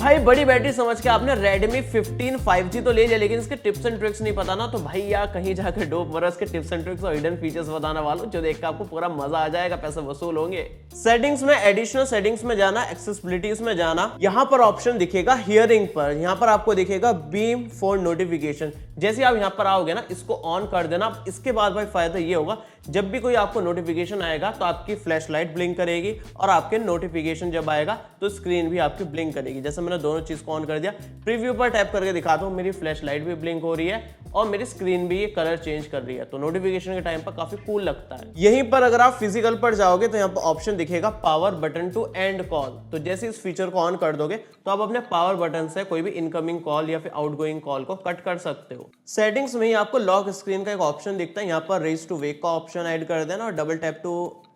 भाई बड़ी बैटरी समझ के आपने Redmi 15 5G तो ले लिया, लेकिन इसके टिप्स एंड ट्रिक्स नहीं पता ना, तो भाई यार कहीं जाकर डोप मरो, इसके टिप्स एंड ट्रिक्स और हिडन फीचर्स बताने वालों जो देख के आपको पूरा मजा आ जाएगा, पैसे वसूल होंगे। सेटिंग्स में, एडिशनल सेटिंग्स में जाना, एक्सेसिबिलिटीज में जाना, यहाँ पर ऑप्शन दिखेगा हियरिंग पर, यहाँ पर आपको दिखेगा बीम फॉर नोटिफिकेशन। जैसे आप यहाँ पर आओगे ना, इसको ऑन कर देना। इसके बाद भाई फायदा ये होगा, जब भी कोई आपको नोटिफिकेशन आएगा तो आपकी फ्लैश लाइट ब्लिंक करेगी, और आपके नोटिफिकेशन जब आएगा तो स्क्रीन भी आपकी ब्लिंक करेगी। जैसे मैंने दोनों चीज को ऑन कर दिया, प्रीव्यू पर टैप करके दिखाता हूँ, मेरी फ्लैश लाइट भी ब्लिंक हो रही है और मेरी स्क्रीन भी ये कलर चेंज कर रही है, तो नोटिफिकेशन के टाइम पर काफी कूल लगता है। यहीं पर अगर आप फिजिकल पर जाओगे तो यहाँ पर ऑप्शन दिखेगा power button to end call. तो जैसे इस फीचर को ऑन कर दोगे तो आप अपने पावर बटन से कोई भी इनकमिंग कॉल या फिर आउटगोइंग कॉल को कट कर सकते हो। सेटिंग्स में ही आपको लॉक स्क्रीन का एक ऑप्शन दिखता है, यहाँ पर रेज टू वेक का ऑप्शन ऐड कर देना और डबल टैप टू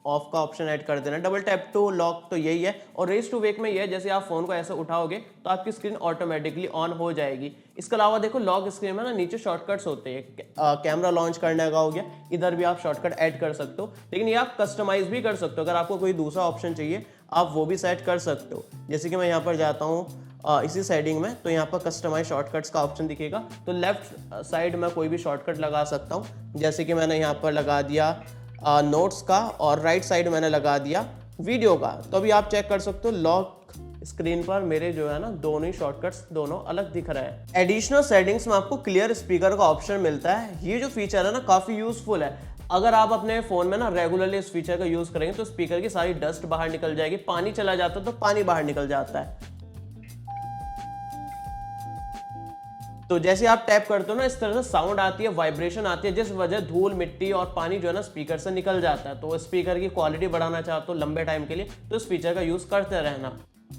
ऑफ का ऑप्शन ऐड कर देना। डबल टैप टू लॉक तो यही है, और रेज टू वेक में ये है, जैसे आप फोन को ऐसे उठाओगे तो आपकी स्क्रीन ऑटोमेटिकली ऑन हो जाएगी। इसके अलावा देखो लॉक स्क्रीन में ना नीचे शॉर्टकट्स होते हैं, कैमरा लॉन्च करने का हो गया, इधर भी आप शॉर्टकट ऐड कर सकते हो, लेकिन ये आप कस्टमाइज भी कर सकते हो। अगर आपको कोई दूसरा ऑप्शन चाहिए आप वो भी सेट कर सकते हो। जैसे कि मैं यहाँ पर जाता हूँ इसी सेटिंग में, तो यहाँ पर कस्टमाइज शॉर्टकट्स का ऑप्शन दिखेगा, तो लेफ्ट साइड में कोई भी शॉर्टकट लगा सकता हूँ। जैसे कि मैंने यहाँ पर लगा दिया नोट्स का, और राइट साइड मैंने लगा दिया वीडियो का। तो अभी आप चेक कर सकते हो लॉक स्क्रीन पर मेरे जो है ना दोनों ही शॉर्टकट्स दोनों अलग दिख रहा है। एडिशनल सेटिंग्स में आपको क्लियर स्पीकर का ऑप्शन मिलता है। ये जो फीचर है ना काफी यूजफुल है। अगर आप अपने फोन में ना रेगुलरली इस फीचर का यूज करेंगे तो स्पीकर की सारी डस्ट बाहर निकल जाएगी, पानी चला जाता है तो पानी बाहर निकल जाता है। तो जैसे आप टैप करते हो ना, इस तरह से साउंड आती है, वाइब्रेशन आती है, जिस वजह धूल मिट्टी और पानी जो है ना स्पीकर से निकल जाता है। तो स्पीकर की क्वालिटी बढ़ाना चाहते हो लंबे टाइम के लिए तो इस फीचर का यूज करते रहना।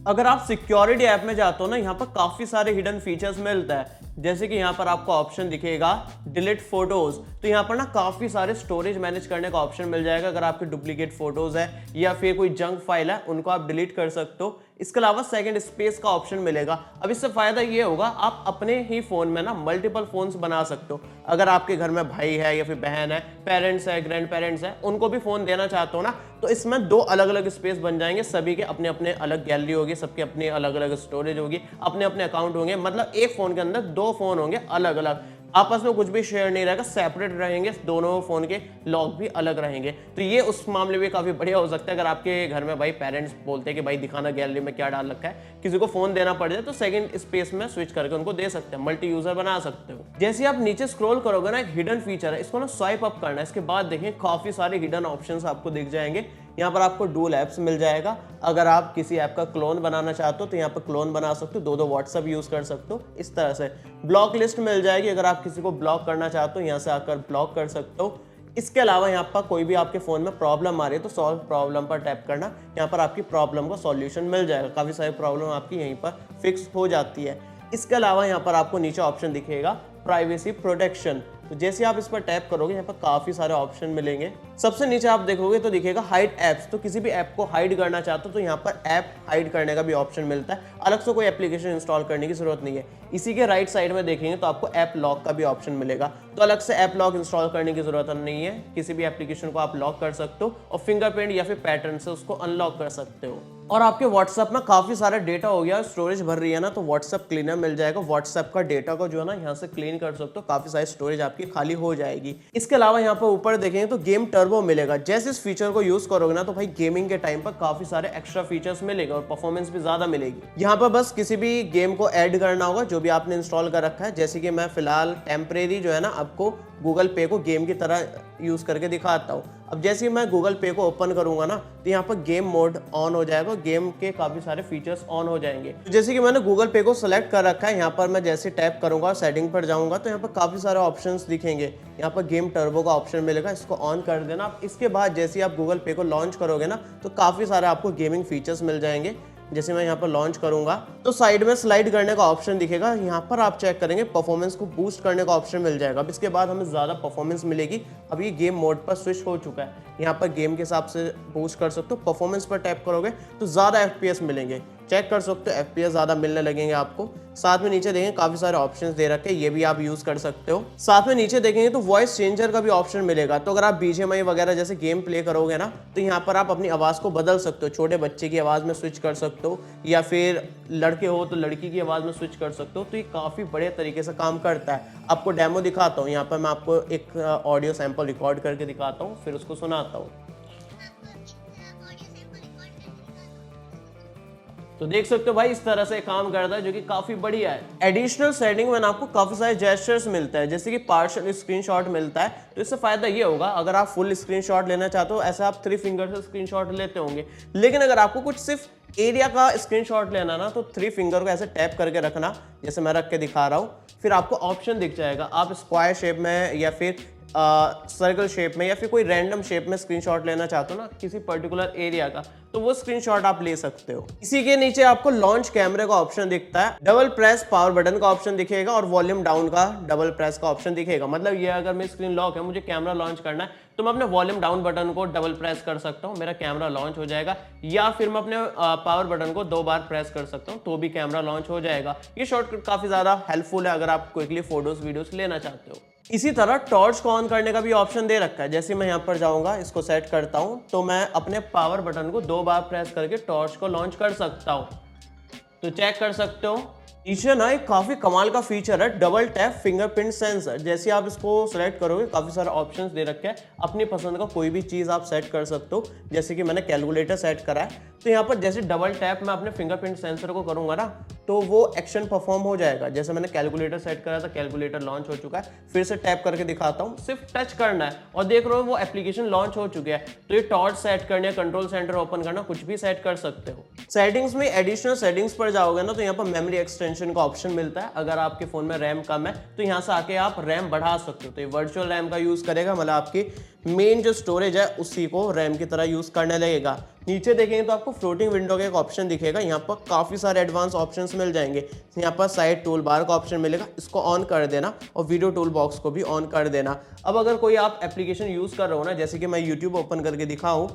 अगर आप सिक्योरिटी ऐप में जाते हो ना, यहाँ पर काफी सारे हिडन फीचर्स मिलता है। जैसे कि यहाँ पर आपको ऑप्शन दिखेगा डिलीट फोटोज, तो यहाँ पर ना काफी सारे स्टोरेज मैनेज करने का ऑप्शन मिल जाएगा। अगर आपके डुप्लीकेट फोटोज है या फिर कोई जंक फाइल है, उनको आप डिलीट कर सकते हो। इसके अलावा सेकंड स्पेस का ऑप्शन मिलेगा। अब इससे फायदा ये होगा, आप अपने ही फोन में ना मल्टीपल फोन्स बना सकते हो। अगर आपके घर में भाई है या फिर बहन है, पेरेंट्स है, ग्रैंड पेरेंट्स है, उनको भी फोन देना चाहते हो ना, तो इसमें दो अलग अलग स्पेस बन जाएंगे। सभी के अपने अपने अलग गैलरी होगी, सबके अपने अलग अलग स्टोरेज होगी, अपने अपने अकाउंट होंगे। मतलब एक फोन के अंदर दो फोन होंगे अलग अलग, आपस में कुछ भी शेयर नहीं रहेगा, सेपरेट रहेंगे, दोनों फोन के लॉक भी अलग रहेंगे। तो ये उस मामले में काफी बढ़िया हो सकता है। अगर आपके घर में भाई पेरेंट्स बोलते हैं कि भाई दिखाना गैलरी में क्या डाल रखा है, किसी को फोन देना पड़ जाए तो सेकंड स्पेस में स्विच करके उनको दे सकते हैं, मल्टी यूजर बना सकते हो। जैसे आप नीचे स्क्रॉल करोगे ना, एक हिडन फीचर है, इसको ना स्वाइप अप करना है। इसके बाद देखें काफी सारे हिडन ऑप्शंस आपको दिख जाएंगे। यहाँ पर आपको डूल ऐप्स मिल जाएगा। अगर आप किसी ऐप का क्लोन बनाना चाहते हो तो यहाँ पर क्लोन बना सकते हो, दो व्हाट्सएप यूज कर सकते हो। इस तरह से ब्लॉक लिस्ट मिल जाएगी, अगर आप किसी को ब्लॉक करना चाहते हो यहाँ से आकर ब्लॉक कर सकते हो। इसके अलावा यहाँ पर कोई भी आपके फोन में प्रॉब्लम आ रही है तो सॉल्व प्रॉब्लम पर टैप करना, यहाँ पर आपकी प्रॉब्लम का सॉल्यूशन मिल जाएगा। काफी सारी प्रॉब्लम आपकी यहीं पर फिक्स हो जाती है। इसके अलावा यहाँ पर आपको नीचे ऑप्शन दिखेगा प्राइवेसी प्रोटेक्शन, तो जैसे आप इस पर टैप करोगे यहाँ पर काफी सारे ऑप्शन मिलेंगे। सबसे नीचे आप देखोगे तो दिखेगा हाइड एप्स, तो किसी भी ऐप को हाइड करना चाहते हो तो यहाँ पर ऐप हाइड करने का भी ऑप्शन मिलता है। अलग से कोई एप्लीकेशन इंस्टॉल करने की जरूरत नहीं है। इसी के राइट साइड में देखेंगे तो आपको ऐप लॉक का भी ऑप्शन मिलेगा, तो अलग से ऐप लॉक इंस्टॉल करने की जरूरत नहीं है। किसी भी एप्लीकेशन को आप लॉक कर सकते हो और फिंगरप्रिंट या फिर पैटर्न से उसको अनलॉक कर सकते हो। और आपके व्हाट्सएप में काफी सारा डेटा हो गया, स्टोरेज भर रही है ना, तो व्हाट्सएप क्लीनर मिल जाएगा। व्हाट्सएप का डेटा को जो है ना यहाँ से क्लीन कर सकते हो, काफी सारी स्टोरेज आपकी खाली हो जाएगी। इसके अलावा यहाँ पर ऊपर देखेंगे तो गेम टर्बो मिलेगा। जैसे इस फीचर को यूज करोगे ना तो भाई गेमिंग के टाइम पर काफी सारे एक्स्ट्रा फीचर्स मिलेगा और परफॉर्मेंस भी ज्यादा मिलेगी। यहाँ पर बस किसी भी गेम को ऐड करना होगा जो भी आपने इंस्टॉल कर रखा है। जैसे कि मैं फिलहाल टेम्परेरी जो है ना आपको गूगल पे को गेम की तरह यूज करके दिखाता हूँ। अब जैसे ही मैं गूगल पे को ओपन करूंगा ना तो यहाँ पर गेम मोड ऑन हो जाएगा, गेम के काफी सारे फीचर्स ऑन हो जाएंगे। तो जैसे कि मैंने गूगल पे को सिलेक्ट कर रखा है, यहाँ पर मैं जैसे टैप करूंगा सेटिंग पर जाऊंगा तो यहाँ पर काफी सारे ऑप्शंस दिखेंगे। यहाँ पर गेम टर्बो का ऑप्शन मिलेगा, इसको ऑन कर देना आप। इसके बाद जैसे आप गूगल पे को लॉन्च करोगे ना तो काफी सारे आपको गेमिंग फीचर्स मिल जाएंगे। जैसे मैं यहाँ पर लॉन्च करूंगा तो साइड में स्लाइड करने का ऑप्शन दिखेगा, यहाँ पर आप चेक करेंगे परफॉर्मेंस को बूस्ट करने का ऑप्शन मिल जाएगा। अब इसके बाद हमें ज्यादा परफॉर्मेंस मिलेगी। अब ये गेम मोड पर स्विच हो चुका है, यहाँ पर गेम के हिसाब से बूस्ट कर सकते हो। परफॉर्मेंस पर टैप करोगे तो ज्यादा FPS मिलेंगे। चेक कर सकते हो, FPS ज़्यादा मिलने लगेंगे आपको। साथ में नीचे देखेंगे काफ़ी सारे ऑप्शंस दे रखे हैं, ये भी आप यूज़ कर सकते हो। साथ में नीचे देखेंगे तो वॉइस चेंजर का भी ऑप्शन मिलेगा। तो अगर आप BGMI वगैरह जैसे गेम प्ले करोगे ना, तो यहाँ पर आप अपनी आवाज़ को बदल सकते हो। छोटे बच्चे की आवाज़ में स्विच कर सकते हो, या फिर लड़के हो तो लड़की की आवाज़ में स्विच कर सकते हो। तो ये काफ़ी बढ़िया तरीके से काम करता है। आपको डेमो दिखाता हूँ, यहाँ पर मैं आपको एक ऑडियो सैंपल रिकॉर्ड करके दिखाता हूँ, फिर उसको सुनाता हूँ। तो देख सकते हो भाई, इस तरह से काम करता है, जो कि काफी बढ़िया है। एडिशनल सेटिंग में आपको काफी सारे जेस्चर्स मिलते हैं, जैसे कि पार्शियल स्क्रीनशॉट मिलता है। तो इससे फायदा ये होगा, अगर आप फुल स्क्रीनशॉट लेना चाहते हो, ऐसे आप 3 फिंगर से स्क्रीनशॉट लेते होंगे। लेकिन अगर आपको कुछ सिर्फ एरिया का स्क्रीनशॉट लेना ना, तो 3 फिंगर को ऐसे टैप करके रखना, जैसे मैं रख के दिखा रहा हूँ। फिर आपको ऑप्शन दिख जाएगा, आप स्क्वायर शेप में या फिर सर्कल शेप में या फिर कोई रैंडम शेप में स्क्रीनशॉट लेना चाहते हो ना, किसी पर्टिकुलर एरिया का, तो वो स्क्रीनशॉट आप ले सकते हो। इसी के नीचे आपको लॉन्च कैमरे का ऑप्शन दिखता है, डबल प्रेस पावर बटन का ऑप्शन दिखेगा और वॉल्यूम डाउन का डबल प्रेस का ऑप्शन दिखेगा। मतलब ये, अगर मेरी स्क्रीन लॉक है, मुझे कैमरा लॉन्च करना है, तो मैं अपने वॉल्यूम डाउन बटन को डबल प्रेस कर सकता हूँ, मेरा कैमरा लॉन्च हो जाएगा। या फिर मैं अपने पावर बटन को 2 बार प्रेस कर सकता हूँ, तो भी कैमरा लॉन्च हो जाएगा। ये शॉर्टकट काफी ज्यादा हेल्पफुल है अगर आप क्विकली फोटोज वीडियोस लेना चाहते हो। इसी तरह टॉर्च को ऑन करने का भी ऑप्शन दे रखा है। जैसे मैं यहाँ पर जाऊंगा, इसको सेट करता हूँ, तो मैं अपने पावर बटन को 2 बार प्रेस करके टॉर्च को लॉन्च कर सकता हूँ। तो चेक कर सकते हो। नीचे ना एक काफी कमाल का फीचर है, डबल टैप फिंगरप्रिंट सेंसर। जैसे आप इसको सेलेक्ट करोगे, काफी सारे ऑप्शंस दे रखे हैं, अपनी पसंद का कोई भी चीज आप सेट कर सकते हो। जैसे कि मैंने कैलकुलेटर सेट करा है, तो यहाँ पर जैसे डबल टैप मैं अपने फिंगरप्रिंट सेंसर को करूंगा ना, तो वो एक्शन परफॉर्म हो जाएगा। जैसे मैंने कैलकुलेटर सेट करा था, कैलकुलेटर लॉन्च हो चुका है। फिर से टैप करके दिखाता हूँ, सिर्फ टच करना है और देख रहे हो वो एप्लीकेशन लॉन्च हो चुकी है। तो ये टॉर्च सेट करने, कंट्रोल सेंटर ओपन करना, कुछ भी सेट कर सकते हो। सेटिंग्स में एडिशनल सेटिंग्स पर जाओगे ना, तो यहाँ पर मेमोरी एक्सटेंशन का ऑप्शन मिलता है। अगर आपके फोन में रैम कम है, तो यहाँ से आके आप रैम बढ़ा सकते हो। तो ये वर्चुअल रैम का यूज करेगा, मतलब आपकी मेन जो स्टोरेज है उसी को रैम की तरह यूज करने लगेगा। नीचे देखेंगे तो आपको फ्लोटिंग विंडो का एक ऑप्शन दिखेगा। यहाँ पर काफी सारे एडवांस ऑप्शंस मिल जाएंगे। यहाँ पर साइड टूल बार का ऑप्शन मिलेगा, इसको ऑन कर देना और वीडियो टूल बॉक्स को भी ऑन कर देना। अब अगर कोई आप एप्लीकेशन यूज कर रहे हो ना, जैसे कि मैं यूट्यूब ओपन करके दिखाऊं,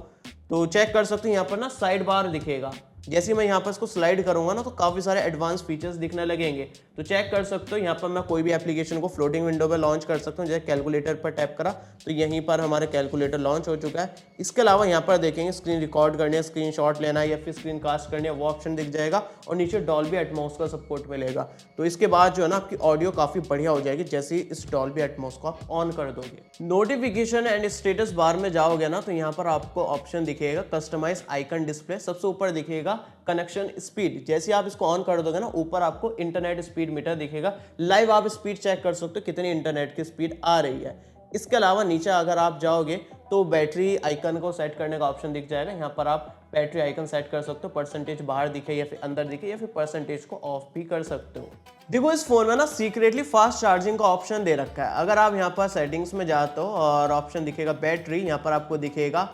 तो चेक कर सकते हो यहाँ पर ना साइड बार दिखेगा। जैसे ही मैं यहाँ पर इसको स्लाइड करूंगा ना, तो काफी सारे एडवांस फीचर्स दिखने लगेंगे। तो चेक कर सकते हो, यहाँ पर मैं कोई भी एप्लीकेशन को फ्लोटिंग विंडो पे लॉन्च कर सकता हूँ। जैसे कैलकुलेटर पर टैप करा, तो यहीं पर हमारे कैलकुलेटर लॉन्च हो चुका है। इसके अलावा यहाँ पर देखेंगे स्क्रीन रिकॉर्ड करनी है, स्क्रीन शॉट लेना है या फिर स्क्रीन कास्ट करनी है, वो ऑप्शन दिख जाएगा। और नीचे डॉल्बी एटमॉस का सपोर्ट मिलेगा। तो इसके बाद जो है ना, आपकी ऑडियो काफी बढ़िया हो जाएगी, जैसे इस डॉल्बी एटमॉस को आप ऑन कर दोगे। नोटिफिकेशन एंड स्टेटस बार में जाओगे ना, तो यहाँ पर आपको ऑप्शन दिखेगा कस्टमाइज आइकन डिस्प्ले। सबसे ऊपर दिखेगा कनेक्शन स्पीड। जैसे आप इसको ऑन कर दोगे ना, ऊपर आपको इंटरनेट स्पीड मीटर दिखेगा। लाइव आप स्पीड चेक कर सकते हो, कितनी इंटरनेट की स्पीड आ रही है। इसके अलावा नीचे अगर आप जाओगे, तो बैटरी आइकन को सेट करने का ऑप्शन दिख जाएगा। यहाँ पर आप बैटरी आइकन सेट कर सकते हो, परसेंटेज बाहर दिखे या फिर अंदर दिखे, या फिर परसेंटेज को ऑफ भी कर सकते हो। देखो, इस फोन में ना सीक्रेटली फास्ट चार्जिंग का ऑप्शन दे रखा है। अगर आप यहाँ पर सेटिंग्स में जाते हो और ऑप्शन दिखेगा बैटरी, यहाँ पर आपको दिखेगा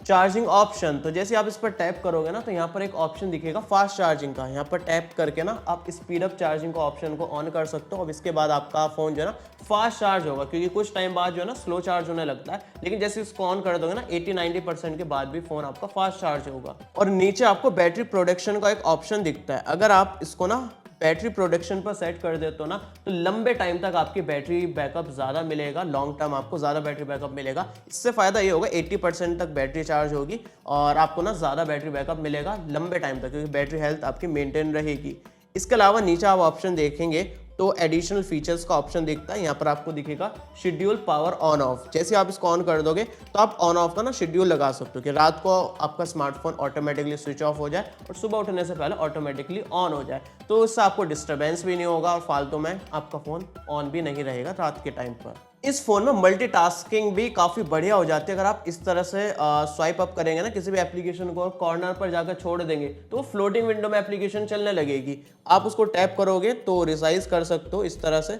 चार्जिंग ऑप्शन। तो जैसे आप इस पर टैप करोगे ना, तो यहाँ पर एक ऑप्शन दिखेगा फास्ट चार्जिंग का। यहाँ पर टैप करके ना आप स्पीड अप चार्जिंग का ऑप्शन को ऑन कर सकते हो। अब इसके बाद आपका फोन जो है ना फास्ट चार्ज होगा, क्योंकि कुछ टाइम बाद जो है ना स्लो चार्ज होने लगता है। लेकिन जैसे इसको ऑन कर दोगे ना, 80-90% के बाद भी फोन आपका फास्ट चार्ज होगा। और नीचे आपको बैटरी प्रोटेक्शन का एक ऑप्शन दिखता है। अगर आप इसको ना बैटरी प्रोटेक्शन पर सेट कर देते हो ना, तो लंबे टाइम तक आपकी बैटरी बैकअप ज़्यादा मिलेगा, लॉन्ग टर्म आपको ज़्यादा बैटरी बैकअप मिलेगा। इससे फ़ायदा ये होगा 80% तक बैटरी चार्ज होगी और आपको ना ज़्यादा बैटरी बैकअप मिलेगा लंबे टाइम तक, क्योंकि बैटरी हेल्थ आपकी मेंटेन रहेगी। इसके अलावा नीचे आप ऑप्शन देखेंगे तो एडिशनल फीचर्स का ऑप्शन दिखता है। यहाँ पर आपको दिखेगा शेड्यूल पावर ऑन ऑफ। जैसे आप इसको ऑन कर दोगे, तो आप ऑन ऑफ का ना शेड्यूल लगा सकते हो कि रात को आपका स्मार्टफोन ऑटोमेटिकली स्विच ऑफ हो जाए और सुबह उठने से पहले ऑटोमेटिकली ऑन हो जाए। तो इससे आपको डिस्टर्बेंस भी नहीं होगा और फालतू में आपका फ़ोन ऑन भी नहीं रहेगा रात के टाइम पर। इस फोन में मल्टीटास्किंग भी काफ़ी बढ़िया हो जाती है। अगर आप इस तरह से स्वाइप अप करेंगे ना किसी भी एप्लीकेशन को और कॉर्नर पर जाकर छोड़ देंगे, तो वो फ्लोटिंग विंडो में एप्लीकेशन चलने लगेगी। आप उसको टैप करोगे तो रिसाइज कर सकते हो, इस तरह से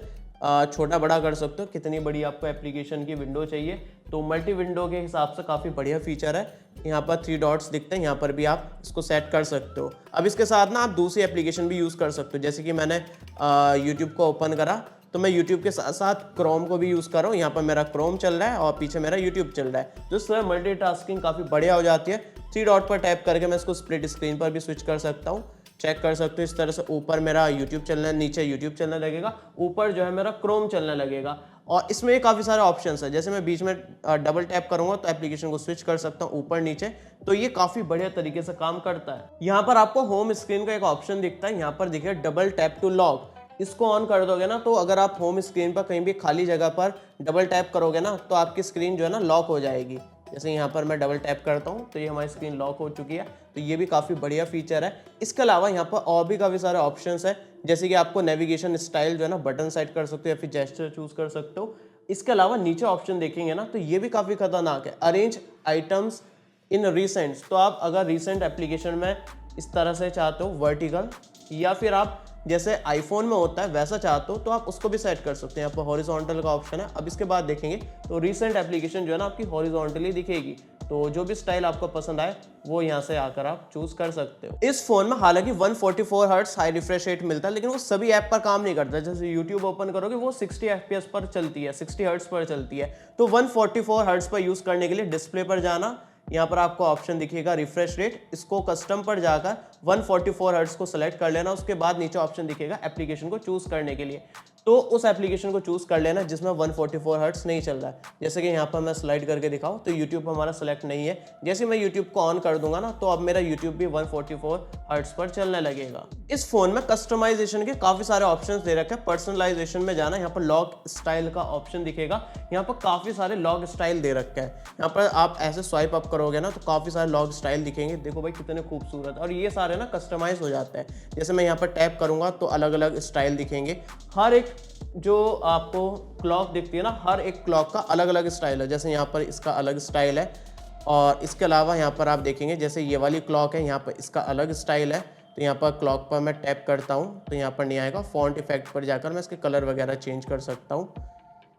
छोटा बड़ा कर सकते हो, कितनी बड़ी आपको एप्लीकेशन की विंडो चाहिए। तो मल्टी विंडो के हिसाब से काफ़ी बढ़िया फीचर है। यहाँ पर 3 डॉट्स दिखते हैं, यहाँ पर भी आप इसको सेट कर सकते हो। अब इसके साथ ना आप दूसरी एप्लीकेशन भी यूज़ कर सकते हो। जैसे कि मैंने यूट्यूब को ओपन करा, तो मैं YouTube के साथ साथ क्रोम को भी यूज़ कर रहा हूँ। यहाँ पर मेरा क्रोम चल रहा है और पीछे मेरा YouTube चल रहा है। तो इससे मल्टीटास्किंग काफ़ी बढ़िया हो जाती है। 3 डॉट पर टैप करके मैं इसको स्प्लिट स्क्रीन पर भी स्विच कर सकता हूँ। चेक कर सकते हो। इस तरह से ऊपर मेरा यूट्यूब चलना, नीचे यूट्यूब चलने लगेगा, ऊपर जो है मेरा क्रोम चलने लगेगा। और इसमें काफ़ी सारे ऑप्शंस है, जैसे मैं बीच में डबल टैप करूंगा तो एप्लीकेशन को स्विच कर सकता हूं ऊपर नीचे, तो ये काफ़ी बढ़िया तरीके से काम करता है। यहाँ पर आपको होम स्क्रीन का एक ऑप्शन दिखता है, यहाँ पर देखिए डबल टैप टू लॉक, इसको ऑन कर दोगे ना तो अगर आप होम स्क्रीन पर कहीं भी खाली जगह पर डबल टैप करोगे ना तो आपकी स्क्रीन जो है ना लॉक हो जाएगी। जैसे यहाँ पर मैं डबल टैप करता हूँ तो ये हमारी स्क्रीन लॉक हो चुकी है, तो ये भी काफ़ी बढ़िया फीचर है। इसके अलावा यहाँ पर और भी काफ़ी सारे ऑप्शंस है, जैसे कि आपको नेविगेशन स्टाइल जो है ना बटन सेट कर सकते हो या फिर जेस्चर चूज कर सकते हो। इसके अलावा नीचे ऑप्शन देखेंगे ना तो ये भी काफ़ी खतरनाक है, अरेंज आइटम्स इन रिसेंट्स। तो आप अगर रिसेंट एप्लीकेशन में इस तरह से चाहते हो वर्टिकल, या फिर आप जैसे आईफोन में होता है वैसा चाहते हो तो आप उसको भी सेट कर सकते हैं। यहाँ पर हॉरिजॉन्टल का ऑप्शन है। अब इसके बाद देखेंगे तो रिसेंट एप्लीकेशन जो है ना आपकी हॉरिजॉन्टली दिखेगी, तो जो भी स्टाइल आपको पसंद आए वो यहाँ से आकर आप चूज कर सकते हो। इस फोन में हालांकि 144 हर्ट्ज हाई रिफ्रेश रेट मिलता है, लेकिन वो सभी ऐप पर काम नहीं करता। जैसे यूट्यूब ओपन करोगे वो 60 FPS पर चलती है, 60 हर्ट्ज पर चलती है। तो 144 हर्ट्ज पर यूज करने के लिए डिस्प्ले पर जाना, यहाँ पर आपको ऑप्शन दिखेगा रिफ्रेश रेट, इसको कस्टम पर जाकर 144 हर्ट्ज को सेलेक्ट कर लेना। उसके बाद नीचे ऑप्शन दिखेगा एप्लीकेशन को चूज करने के लिए, तो उस एप्लीकेशन को चूज कर लेना जिसमें 144 हर्ट्ज नहीं चल रहा है। जैसे कि यहाँ पर मैं स्लाइड करके दिखाऊं तो यूट्यूब हमारा सेलेक्ट नहीं है। जैसे मैं यूट्यूब को ऑन कर दूंगा ना तो अब मेरा यूट्यूब भी 144 हर्ट्ज पर चलने लगेगा। इस फोन में कस्टमाइजेशन के काफी सारे ऑप्शंस दे रखे हैं। पर्सनलाइजेशन में जाना, यहाँ पर लॉक स्टाइल का ऑप्शन दिखेगा, यहाँ पर काफी सारे लॉक स्टाइल दे रखे हैं। यहाँ पर आप ऐसे स्वाइप अप करोगे ना तो काफी सारे लॉक स्टाइल दिखेंगे। देखो भाई कितने खूबसूरत, और ये सारे ना कस्टमाइज हो जाते हैं। जैसे मैं यहाँ पर टैप करूंगा तो अलग अलग स्टाइल दिखेंगे। हर एक जो आपको क्लॉक दिखती है ना, हर एक क्लॉक का अलग अलग स्टाइल है। जैसे यहाँ पर इसका अलग स्टाइल है, और इसके अलावा यहाँ पर आप देखेंगे जैसे ये वाली क्लॉक है, यहाँ पर इसका अलग स्टाइल है। तो यहाँ पर क्लॉक पर मैं टैप करता हूँ तो यहाँ पर नहीं आएगा। फॉन्ट इफेक्ट पर जाकर मैं इसके कलर वगैरह चेंज कर सकता हूँ।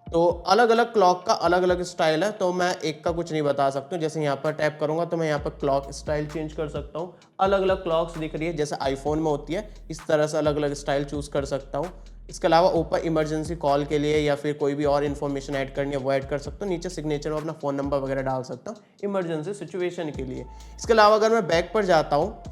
तो अलग अलग क्लॉक का अलग अलग स्टाइल है, तो मैं एक का कुछ नहीं बता सकता हूँ। जैसे यहाँ पर टैप करूँगा तो मैं यहाँ पर क्लॉक स्टाइल चेंज कर सकता हूँ। अलग अलग क्लॉक्स दिख रही है जैसे आईफोन में होती है, इस तरह से अलग अलग स्टाइल चूज़ कर सकता हूँ। इसके अलावा ऊपर इमरजेंसी कॉल के लिए या फिर कोई भी और इन्फॉर्मेशन ऐड करनी है वो ऐड कर सकता हूँ। नीचे सिग्नेचर में अपना फ़ोन नंबर वगैरह डाल सकता हूँ इमरजेंसी सिचुएशन के लिए। इसके अलावा अगर मैं बैक पर जाता हूँ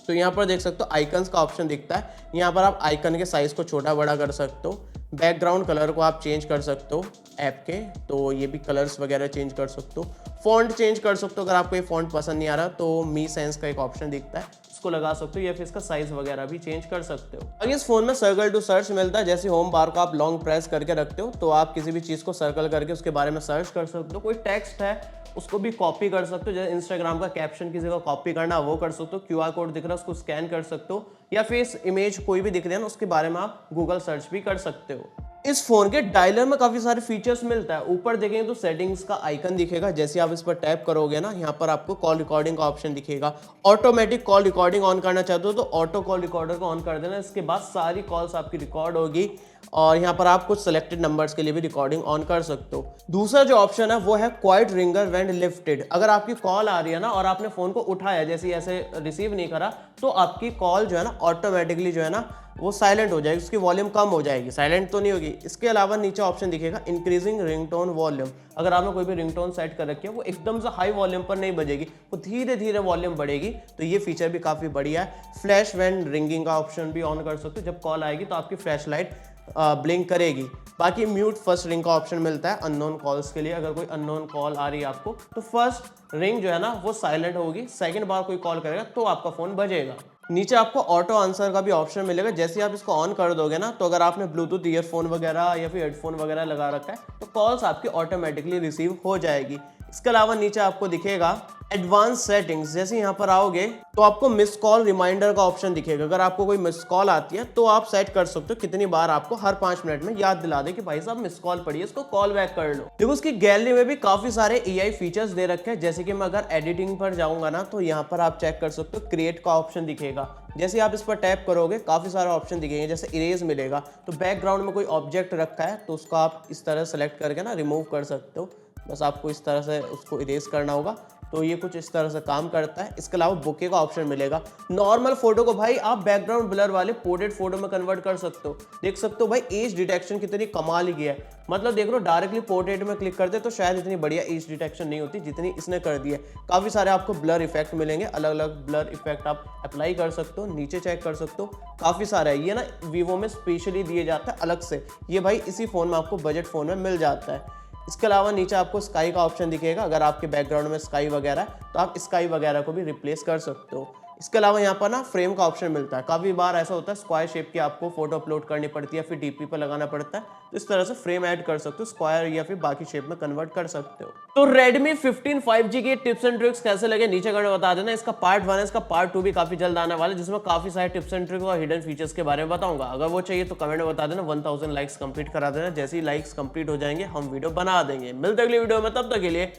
तो यहाँ पर देख सकते हो आइकन्स का ऑप्शन दिखता है। यहाँ पर आप आइकन के साइज़ को छोटा बड़ा कर सकते हो। बैकग्राउंड कलर को आप चेंज कर सकते हो ऐप के, तो ये भी कलर्स वगैरह चेंज कर सकते हो। फॉन्ट चेंज कर सकते हो, अगर आपको ये फॉन्ट पसंद नहीं आ रहा तो मी सेंस का एक ऑप्शन दिखता है, इसको लगा सकते हो, या फिर इसका साइज वगैरह भी चेंज कर सकते हो। अगर इस फोन में सर्कल टू सर्च मिलता है, जैसे होम बार को आप लॉन्ग प्रेस करके रखते हो तो आप किसी भी चीज़ को सर्कल करके उसके बारे में सर्च कर सकते हो। कोई टेक्स्ट है उसको भी कॉपी कर सकते हो, जैसे इंस्टाग्राम का कैप्शन किसी का कॉपी करना वो कर सकते हो। क्यूआर कोड दिख रहा है उसको स्कैन कर सकते हो, या फिर इस इमेज कोई भी दिख रही है ना उसके बारे में आप गूगल सर्च भी कर सकते हो। इस फोन के डायलर में काफी सारे फीचर्स मिलता है। ऊपर देखेंगे तो सेटिंग्स का आइकन दिखेगा, जैसे आप इस पर टैप करोगे ना यहाँ पर आपको कॉल रिकॉर्डिंग का ऑप्शन दिखेगा। ऑटोमेटिक कॉल रिकॉर्डिंग ऑन करना चाहते हो तो ऑटो कॉल रिकॉर्डर को ऑन कर देना, इसके बाद सारी कॉल्स आपकी रिकॉर्ड होगी। और यहाँ पर आप कुछ सिलेक्टेड नंबर्स के लिए भी रिकॉर्डिंग ऑन कर सकते हो। दूसरा जो ऑप्शन है वो है क्वाइट रिंगर व्हेन लिफ्टेड। अगर आपकी कॉल आ रही है ना और आपने फोन को उठाया, जैसे ऐसे रिसीव नहीं करा, तो आपकी कॉल जो है ना ऑटोमेटिकली जो है ना वो साइलेंट हो जाएगी, उसकी वॉल्यूम कम हो जाएगी, साइलेंट तो नहीं होगी। इसके अलावा नीचे ऑप्शन दिखेगा इंक्रीजिंग रिंगटोन वॉल्यूम। अगर आपने कोई भी रिंगटोन सेट कर रखी है वो एकदम से हाई वॉल्यूम पर नहीं बजेगी, वो धीरे धीरे वॉल्यूम बढ़ेगी, तो ये फीचर भी काफ़ी बढ़िया है। फ्लैश व्हेन रिंगिंग का ऑप्शन भी ऑन कर सकते हो, जब कॉल आएगी तो आपकी फ्लैश लाइट ब्लिंक करेगी। बाकी म्यूट फर्स्ट रिंग का ऑप्शन मिलता है अननोन कॉल्स के लिए। अगर कोई अननोन कॉल आ रही है आपको तो फर्स्ट रिंग जो है ना वो साइलेंट होगी, सेकंड बार कोई कॉल करेगा तो आपका फोन बजेगा। नीचे आपको ऑटो आंसर का भी ऑप्शन मिलेगा, जैसे आप इसको ऑन कर दोगे ना तो अगर आपने ब्लूटूथ ईयरफोन वगैरह या फिर हेडफोन वगैरह लगा रखा है तो कॉल्स आपकी ऑटोमेटिकली रिसीव हो जाएगी। इसके अलावा नीचे आपको दिखेगा एडवांस सेटिंग्स। जैसे यहाँ पर आओगे तो आपको मिस कॉल रिमाइंडर का ऑप्शन दिखेगा। अगर आपको कोई मिस कॉल आती है तो आप सेट कर सकते हो कितनी बार आपको हर 5 मिनट में याद दिला दे कि भाई साहब मिस कॉल पड़ी है, इसको कॉल बैक कर लो। देखो उसकी गैलरी में भी काफी सारे एआई फीचर्स दे रखे हैं। जैसे कि मैं अगर एडिटिंग पर जाऊंगा ना तो यहाँ पर आप चेक कर सकते हो क्रिएट का ऑप्शन दिखेगा। जैसे आप इस पर टैप करोगे काफी सारे ऑप्शन दिखेंगे, जैसे इरेज मिलेगा, तो बैकग्राउंड में कोई ऑब्जेक्ट रखा है तो उसको आप इस तरह सेलेक्ट करके ना रिमूव कर सकते हो। बस आपको इस तरह से उसको इरेज करना होगा। तो ये कुछ इस तरह से काम करता है। इसके अलावा बुके का ऑप्शन मिलेगा। नॉर्मल फोटो को भाई आप बैकग्राउंड ब्लर वाले पोर्ट्रेट फोटो में कन्वर्ट कर सकते हो। देख सकते हो भाई एज डिटेक्शन कितनी कमाल ही किया है। मतलब देख लो डायरेक्टली पोर्ट्रेट में क्लिक करते तो शायद इतनी बढ़िया एज डिटेक्शन नहीं होती जितनी इसने कर दी है। काफी सारे आपको ब्लर इफेक्ट मिलेंगे, अलग अलग ब्लर इफेक्ट आप अप्लाई कर सकते हो। नीचे चेक कर सकते हो, काफी सारा है। ये ना वीवो में स्पेशली दिए जाता है अलग से, ये भाई इसी फोन में आपको बजट फोन में मिल जाता है। इसके अलावा नीचे आपको स्काई का ऑप्शन दिखेगा। अगर आपके बैकग्राउंड में स्काई वगैरह है तो आप स्काई वगैरह को भी रिप्लेस कर सकते हो। इसके अलावा यहाँ पर ना फ्रेम का ऑप्शन मिलता है। काफी बार ऐसा होता है स्क्वायर शेप की आपको फोटो अपलोड करनी पड़ती है, फिर डीपी पर लगाना पड़ता है, तो इस तरह से फ्रेम ऐड कर सकते हो, स्क्वायर या फिर बाकी शेप में कन्वर्ट कर सकते हो। तो Redmi 15 5G के टिप्स एंड ट्रिक्स कैसे लगे नीचे कमेंट बता देना। इसका पार्ट 1 है, इसका पार्ट 2 भी काफी जल्द आने वाला है जिसमें काफी सारे टिप्स एंड ट्रिक्स और हिडन फीचर्स के बारे में बताऊंगा। अगर वो चाहिए तो कमेंट में बता देना। 1000 लाइक्स कंप्लीट करा देना। जैसे ही लाइक्स कंप्लीट हो जाएंगे हम वीडियो बना देंगे। मिलते अगली वीडियो में, तब तक के लिए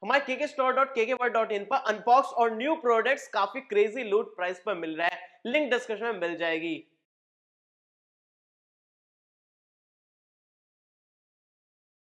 हमारे kkstore.kkworld.in पर अनबॉक्स और न्यू प्रोडक्ट्स काफी क्रेजी लूट प्राइस पर मिल रहा है। लिंक डिस्क्रिप्शन में मिल जाएगी।